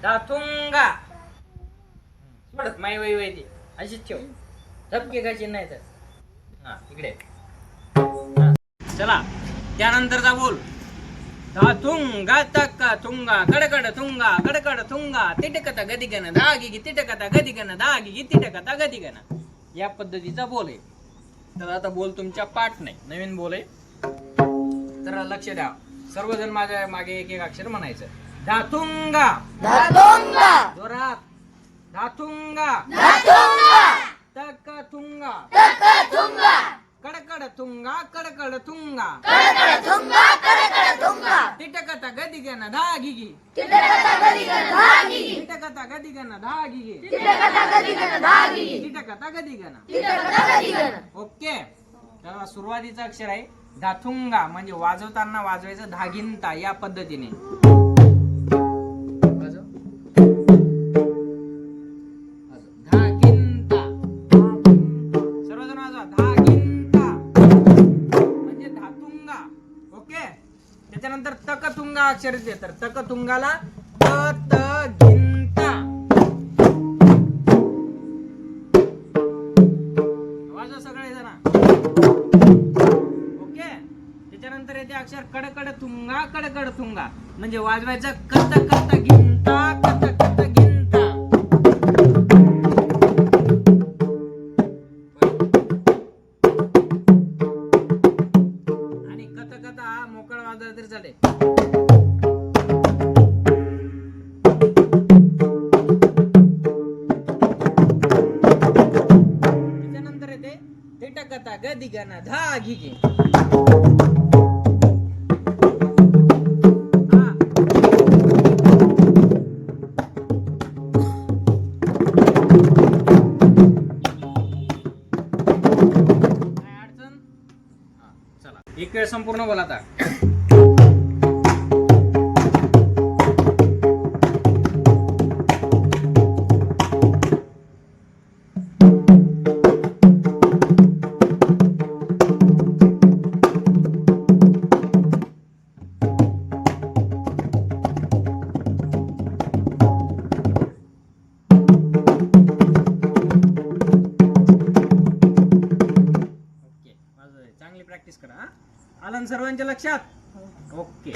धातुंगा सोड माई वय वय ती अशीच ठेव धपके खायची नाही तर हा इकडे हा. चला त्यानंतरचा बोल धातुंगा तक्का तुंगा कडकड तुंगा कडकड तुंगा तिटकता गदिगन धागी तिटकता गदिगन धागी तिटकता गदिगन या पद्धतीचा बोल आहे. तर आता बोल तुमच्या पाठ नाही नवीन बोल आहे तर लक्ष द्या. सर्वजण माझ्या मागे एक एक अक्षर म्हणायचं. धातुंगा धातुंगा जोरात धातुंगा धातुंगा तकथुंगा तकथुंगा कडकड तुंगा कडकड तुंगा कडकडथुंगा कडकडथुंगा तिटकता गदिगन धागिगी तिटकता गदिगन धागी तिटकता गदिगन धागिगी तिटकता गदिगन धागी तिटकता गदिगन. तिटकता गदिगन. ओके. तर सुरुवातीचं अक्षर आहे धातुंगा म्हणजे वाजवताना वाजवायचं धागिंता या पद्धतीने. वाजव. धागिंता सर्वजण वाजवा धागिंता म्हणजे धातुंगा. ओके. त्याच्यानंतर तकतुंगा अक्षर येते तर तकतुंगाला तगिंता वाजवा सगळे जण. त्याच्यानंतर येते अक्षर कडकड तुंगा म्हणजे वाजवायचं कत कत गिंता कत कत गिंता. आणि कत कत हा मोकळा वाजवला तरी चालेल. त्याच्यानंतर येते तिटकता गदिगन धागिगी एक वेळ संपूर्ण बोला आता. चांगली प्रॅक्टिस करा. आलं सर्वांच्या लक्षात. ओके.